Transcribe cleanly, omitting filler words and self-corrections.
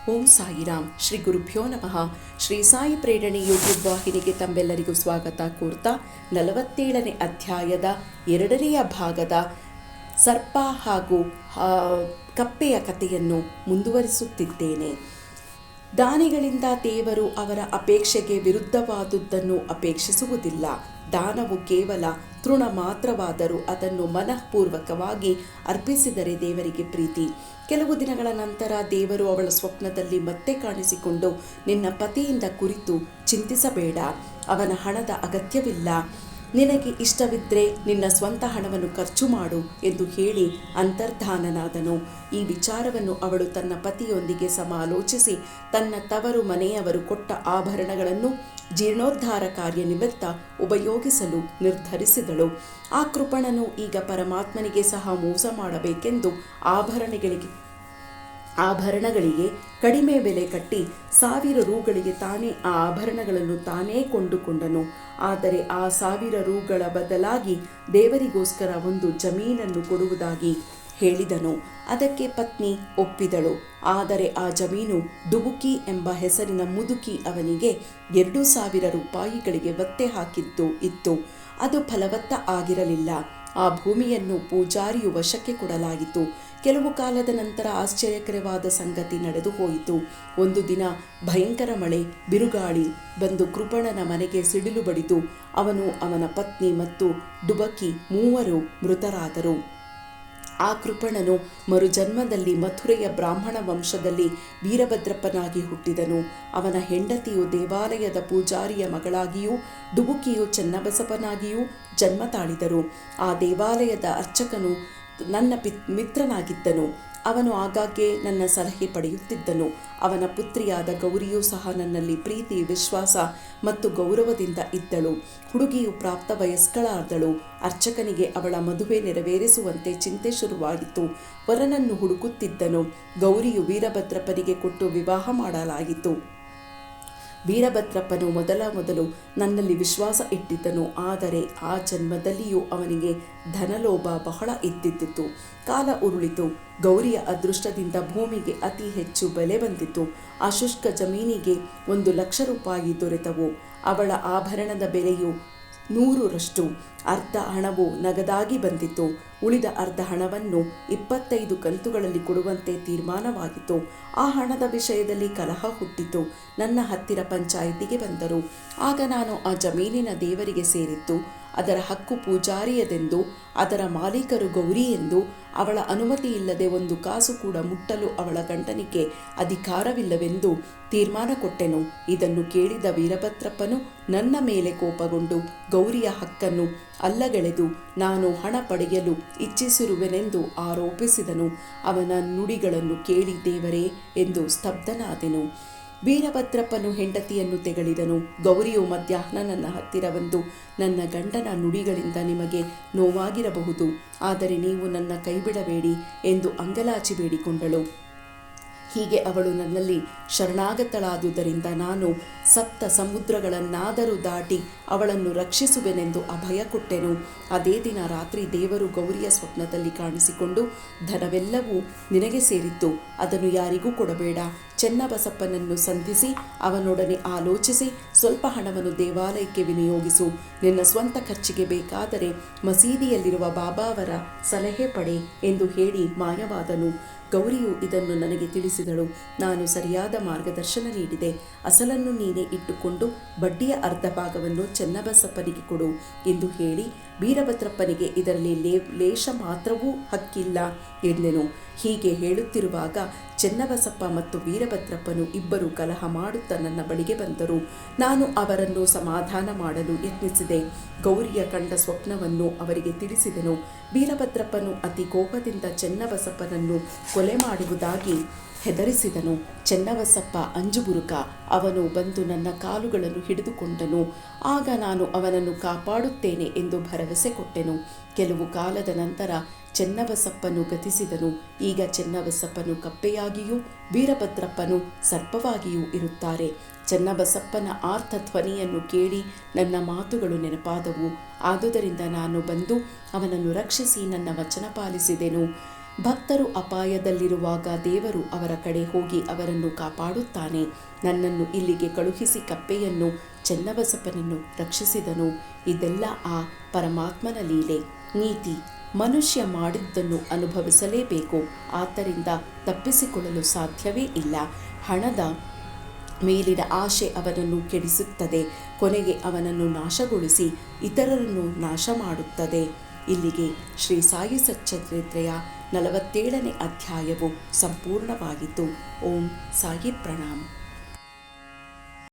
ಓಂ ಸಾಯಿರಾಮ್. ಶ್ರೀ ಗುರುಭ್ಯೋ ನಮಃ. ಶ್ರೀ ಸಾಯಿ ಪ್ರೇರಣೆ ಯೂಟ್ಯೂಬ್ ವಾಹಿನಿಗೆ ತಮ್ಮೆಲ್ಲರಿಗೂ ಸ್ವಾಗತ ಕೋರ್ತಾ 47ನೇ ಅಧ್ಯಾಯದ 2ನೇ ಭಾಗದ ಸರ್ಪ ಹಾಗೂ ಕಪ್ಪೆಯ ಕಥೆಯನ್ನು ಮುಂದುವರಿಸುತ್ತಿದ್ದೇನೆ. ದಾನಿಗಳಿಂದ ದೇವರು ಅವರ ಅಪೇಕ್ಷೆಗೆ ವಿರುದ್ಧವಾದುದನ್ನು ಅಪೇಕ್ಷಿಸುವುದಿಲ್ಲ. ದಾನವು ಕೇವಲ ತೃಣ ಮಾತ್ರವಾದರೂ ಅದನ್ನು ಮನಃಪೂರ್ವಕವಾಗಿ ಅರ್ಪಿಸಿದರೆ ದೇವರಿಗೆ ಪ್ರೀತಿ. ಕೆಲವು ದಿನಗಳ ನಂತರ ದೇವರು ಅವಳ ಸ್ವಪ್ನದಲ್ಲಿ ಮತ್ತೆ ಕಾಣಿಸಿಕೊಂಡು, ನಿನ್ನ ಪತಿಯಿಂದ ಕುರಿತು ಚಿಂತಿಸಬೇಡ, ಅವನ ಹಣದ ಅಗತ್ಯವಿಲ್ಲ, ನಿನಗೆ ಇಷ್ಟವಿದ್ದರೆ ನಿನ್ನ ಸ್ವಂತ ಹಣವನ್ನು ಖರ್ಚು ಮಾಡು ಎಂದು ಹೇಳಿ ಅಂತರ್ಧಾನನಾದನು. ಈ ವಿಚಾರವನ್ನು ಅವಳು ತನ್ನ ಪತಿಯೊಂದಿಗೆ ಸಮಾಲೋಚಿಸಿ ತನ್ನ ತವರು ಮನೆಯವರು ಕೊಟ್ಟ ಆಭರಣಗಳನ್ನು ಜೀರ್ಣೋದ್ಧಾರ ಕಾರ್ಯ ನಿಮಿತ್ತ ಉಪಯೋಗಿಸಲು ನಿರ್ಧರಿಸಿದಳು. ಆ ಕೃಪಣನು ಈಗ ಪರಮಾತ್ಮನಿಗೆ ಸಹ ಮೋಸ ಮಾಡಬೇಕೆಂದು ಆಭರಣಗಳಿಗೆ ಕಡಿಮೆ ಬೆಲೆ ಕಟ್ಟಿ 1000 ರೂಗಳಿಗೆ ತಾನೇ ಆ ಆಭರಣಗಳನ್ನು ತಾನೇ ಕೊಂಡುಕೊಂಡನು. ಆದರೆ ಆ 1000 ರೂಗಳ ಬದಲಾಗಿ ದೇವರಿಗೋಸ್ಕರ ಒಂದು ಜಮೀನನ್ನು ಕೊಡುವುದಾಗಿ ಹೇಳಿದನು. ಅದಕ್ಕೆ ಪತ್ನಿ ಒಪ್ಪಿದಳು. ಆದರೆ ಆ ಜಮೀನು ಡುಬುಕಿ ಎಂಬ ಹೆಸರಿನ ಮುದುಕಿ ಅವನಿಗೆ 2000 ರೂಪಾಯಿಗಳಿಗೆ ಒತ್ತೆ ಹಾಕಿದ್ದು ಇತ್ತು. ಅದು ಫಲವತ್ತ ಆಗಿರಲಿಲ್ಲ. ಆ ಭೂಮಿಯನ್ನು ಪೂಜಾರಿಯು ವಶಕ್ಕೆ ಕೊಡಲಾಯಿತು. ಕೆಲವು ಕಾಲದ ನಂತರ ಆಶ್ಚರ್ಯಕರವಾದ ಸಂಗತಿ ನಡೆದು ಹೋಯಿತು. ಒಂದು ದಿನ ಭಯಂಕರ ಮಳೆ, ಬಿರುಗಾಳಿ ಬಂದು ಕೃಪಣನ ಮನೆಗೆ ಸಿಡಿಲು ಬಡಿದು ಅವನು, ಅವನ ಪತ್ನಿ ಮತ್ತು ಡುಬಕಿ 3 ಮೃತರಾದರು. ಆ ಕೃಪಣನು ಮರುಜನ್ಮದಲ್ಲಿ ಮಥುರೆಯ ಬ್ರಾಹ್ಮಣ ವಂಶದಲ್ಲಿ ವೀರಭದ್ರಪ್ಪನಾಗಿ ಹುಟ್ಟಿದನು. ಅವನ ಹೆಂಡತಿಯು ದೇವಾಲಯದ ಪೂಜಾರಿಯ ಮಗಳಾಗಿಯೂ ಡುಬುಕಿಯು ಚನ್ನಬಸಪ್ಪನಾಗಿಯೂ ಜನ್ಮ ತಾಳಿದರು. ಆ ದೇವಾಲಯದ ಅರ್ಚಕನು ನನ್ನ ಮಿತ್ರನಾಗಿದ್ದನು. ಅವನು ಆಗಾಗ್ಗೆ ನನ್ನ ಸಲಹೆ ಪಡೆಯುತ್ತಿದ್ದನು. ಅವನ ಪುತ್ರಿಯಾದ ಗೌರಿಯೂ ಸಹ ನನ್ನಲ್ಲಿ ಪ್ರೀತಿ, ವಿಶ್ವಾಸ ಮತ್ತು ಗೌರವದಿಂದ ಇದ್ದಳು. ಹುಡುಗಿಯು ಪ್ರಾಪ್ತ ವಯಸ್ಕಳಾದಳು. ಅರ್ಚಕನಿಗೆ ಅವಳ ಮದುವೆ ನೆರವೇರಿಸುವಂತೆ ಚಿಂತೆ ಶುರುವಾಗಿತ್ತು. ವರನನ್ನು ಹುಡುಕುತ್ತಿದ್ದನು. ಗೌರಿಯು ವೀರಭದ್ರಪ್ಪನಿಗೆ ಕೊಟ್ಟು ವಿವಾಹ ಮಾಡಲಾಯಿತು. ವೀರಭದ್ರಪ್ಪನು ಮೊದಲು ನನ್ನಲ್ಲಿ ವಿಶ್ವಾಸ ಇಟ್ಟಿದ್ದನು. ಆದರೆ ಆ ಜನ್ಮದಲ್ಲಿಯೂ ಅವನಿಗೆ ಧನಲೋಭ ಬಹಳ ಇದ್ದಿದ್ದಿತು. ಕಾಲ ಉರುಳಿತು. ಗೌರಿಯ ಅದೃಷ್ಟದಿಂದ ಭೂಮಿಗೆ ಅತಿ ಹೆಚ್ಚು ಬೆಲೆ ಬಂದಿತು. ಆ ಶುಷ್ಕ ಜಮೀನಿಗೆ 1,00,000 ರೂಪಾಯಿ ದೊರೆತವು. ಅವಳ ಆಭರಣದ ಬೆಲೆಯು 100ರಷ್ಟು. ಅರ್ಧ ಹಣವು ನಗದಾಗಿ ಬಂದಿತು. ಉಳಿದ ಅರ್ಧ ಹಣವನ್ನು 25 ಕಂತುಗಳಲ್ಲಿ ಕೊಡುವಂತೆ ತೀರ್ಮಾನವಾಗಿತ್ತು. ಆ ಹಣದ ವಿಷಯದಲ್ಲಿ ಕಲಹ ಹುಟ್ಟಿತು. ನನ್ನ ಹತ್ತಿರ ಪಂಚಾಯಿತಿಗೆ ಬಂದರು. ಆಗ ನಾನು ಆ ಜಮೀನಿನ ದೇವರಿಗೆ ಸೇರಿತ್ತು, ಅದರ ಹಕ್ಕು ಪೂಜಾರಿಯದೆಂದು, ಅದರ ಮಾಲೀಕರು ಗೌರಿ ಎಂದು, ಅವಳ ಅನುಮತಿ ಇಲ್ಲದೆ 1 ಕಾಸು ಕೂಡ ಮುಟ್ಟಲು ಅವಳ ಗಂಡನಿಗೆ ಅಧಿಕಾರವಿಲ್ಲವೆಂದು ತೀರ್ಮಾನ ಕೊಟ್ಟೆನು. ಇದನ್ನು ಕೇಳಿದ ವೀರಭದ್ರಪ್ಪನು ನನ್ನ ಮೇಲೆ ಕೋಪಗೊಂಡು ಗೌರಿಯ ಹಕ್ಕನ್ನು ಅಲ್ಲಗೆಳೆದು ನಾನು ಹಣ ಪಡೆಯಲು ಇಚ್ಛಿಸಿರುವೆನೆಂದು ಆರೋಪಿಸಿದನು. ಅವನ ನುಡಿಗಳನ್ನು ಕೇಳಿ ದೇವರೇ ಎಂದು ಸ್ತಬ್ಧನಾದೆನು. ವೀರಭದ್ರಪ್ಪನು ಹೆಂಡತಿಯನ್ನು ತೆಗಳಿದನು. ಗೌರಿಯು ಮಧ್ಯಾಹ್ನ ನನ್ನ ಹತ್ತಿರ ಬಂದು, ನನ್ನ ಗಂಡನ ನುಡಿಗಳಿಂದ ನಿಮಗೆ ನೋವಾಗಿರಬಹುದು, ಆದರೆ ನೀವು ನನ್ನ ಕೈಬಿಡಬೇಡಿ ಎಂದು ಅಂಗಲಾಚಿ ಬೇಡಿಕೊಂಡಳು. ಹೀಗೆ ಅವಳು ನನ್ನಲ್ಲಿ ಶರಣಾಗತಳಾದುದರಿಂದ ನಾನು 7 ಸಮುದ್ರಗಳನ್ನಾದರೂ ದಾಟಿ ಅವಳನ್ನು ರಕ್ಷಿಸುವೆನೆಂದು ಅಭಯ ಕೊಟ್ಟೆನು. ಅದೇ ದಿನ ರಾತ್ರಿ ದೇವರು ಗೌರಿಯ ಸ್ವಪ್ನದಲ್ಲಿ ಕಾಣಿಸಿಕೊಂಡು, ಧನವೆಲ್ಲವೂ ನಿನಗೆ ಸೇರಿತ್ತು, ಅದನ್ನು ಯಾರಿಗೂ ಕೊಡಬೇಡ. ಚನ್ನಬಸಪ್ಪನನ್ನು ಸಂಧಿಸಿ ಅವನೊಡನೆ ಆಲೋಚಿಸಿ ಸ್ವಲ್ಪ ಹಣವನ್ನು ದೇವಾಲಯಕ್ಕೆ ವಿನಿಯೋಗಿಸು. ನಿನ್ನ ಸ್ವಂತ ಖರ್ಚಿಗೆ ಬೇಕಾದರೆ ಮಸೀದಿಯಲ್ಲಿರುವ ಬಾಬಾವರ ಸಲಹೆ ಪಡೆ ಎಂದು ಹೇಳಿ ಮಾಯವಾದನು. ಗೌರಿಯು ಇದನ್ನು ನನಗೆ ತಿಳಿಸಿದಳು. ನಾನು ಸರಿಯಾದ ಮಾರ್ಗದರ್ಶನ ನೀಡಿದೆ. ಅಸಲನ್ನು ನೀನೇ ಇಟ್ಟುಕೊಂಡು ಬಡ್ಡಿಯ ಅರ್ಧ ಭಾಗವನ್ನು ಚನ್ನಬಸಪ್ಪನಿಗೆ ಕೊಡು ಎಂದು ಹೇಳಿ, ವೀರಭದ್ರಪ್ಪನಿಗೆ ಇದರಲ್ಲಿ ಲೇಷ ಮಾತ್ರವೂ ಹಕ್ಕಿಲ್ಲ ಎಂದೆನು. ಹೀಗೆ ಹೇಳುತ್ತಿರುವಾಗ ಚನ್ನಬಸಪ್ಪ ಮತ್ತು ವೀರಭದ್ರಪ್ಪನು ಇಬ್ಬರು ಕಲಹ ಮಾಡುತ್ತಾ ನನ್ನ ಬಳಿಗೆ ಬಂದರು. ನಾನು ಅವರನ್ನು ಸಮಾಧಾನ ಮಾಡಲು ಯತ್ನಿಸಿದೆ. ಗೌರಿಯ ಕಂಡ ಸ್ವಪ್ನವನ್ನು ಅವರಿಗೆ ತಿಳಿಸಿದೆನು. ವೀರಭದ್ರಪ್ಪನು ಅತಿ ಕೋಪದಿಂದ ಚನ್ನಬಸಪ್ಪನನ್ನು ಕೊಲೆ ಮಾಡುವುದಾಗಿ ಹೆದರಿಸಿದನು. ಚನ್ನಬಸಪ್ಪ ಅಂಜುಬುರುಕ. ಅವನು ಬಂದು ನನ್ನ ಕಾಲುಗಳನ್ನು ಹಿಡಿದುಕೊಂಡನು. ಆಗ ನಾನು ಅವನನ್ನು ಕಾಪಾಡುತ್ತೇನೆ ಎಂದು ಭರವಸೆ ಕೊಟ್ಟೆನು. ಕೆಲವು ಕಾಲದ ನಂತರ ಚನ್ನಬಸಪ್ಪನು ಗತಿಸಿದನು. ಈಗ ಚನ್ನಬಸಪ್ಪನು ಕಪ್ಪೆಯಾಗಿಯೂ ವೀರಭದ್ರಪ್ಪನು ಸರ್ಪವಾಗಿಯೂ ಇರುತ್ತಾರೆ. ಚನ್ನಬಸಪ್ಪನ ಆರ್ಥ ಧ್ವನಿಯನ್ನು ಕೇಳಿ ನನ್ನ ಮಾತುಗಳು ನೆನಪಾದವು. ಆದುದರಿಂದ ನಾನು ಬಂದು ಅವನನ್ನು ರಕ್ಷಿಸಿ ನನ್ನ ವಚನ ಪಾಲಿಸಿದೆನು. ಭಕ್ತರು ಅಪಾಯದಲ್ಲಿರುವಾಗ ದೇವರು ಅವರ ಕಡೆ ಹೋಗಿ ಅವರನ್ನು ಕಾಪಾಡುತ್ತಾನೆ. ನನ್ನನ್ನು ಇಲ್ಲಿಗೆ ಕಳುಹಿಸಿ ಕಪ್ಪೆಯನ್ನು ಚೆನ್ನಬಸಪ್ಪನನ್ನು ರಕ್ಷಿಸಿದನು. ಇದೆಲ್ಲ ಆ ಪರಮಾತ್ಮನ ಲೀಲೆ. ನೀತಿ: ಮನುಷ್ಯ ಮಾಡಿದ್ದನ್ನು ಅನುಭವಿಸಲೇಬೇಕು. ಆದ್ದರಿಂದ ತಪ್ಪಿಸಿಕೊಳ್ಳಲು ಸಾಧ್ಯವೇ ಇಲ್ಲ. ಹಣದ ಮೇಲಿನ ಆಶೆ ಅವನನ್ನು ಕೆಡಿಸುತ್ತದೆ. ಕೊನೆಗೆ ಅವನನ್ನು ನಾಶಗೊಳಿಸಿ ಇತರರನ್ನು ನಾಶ ಮಾಡುತ್ತದೆ. ಇಲ್ಲಿಗೆ ಶ್ರೀ ಸಾಯಿ ಸಚ್ಚರಿತ್ರೆಯ 47ನೇ ಅಧ್ಯಾಯವು ಸಂಪೂರ್ಣವಾಯಿತು. ಓಂ ಸಾಯಿ ಪ್ರಣಾಮ್.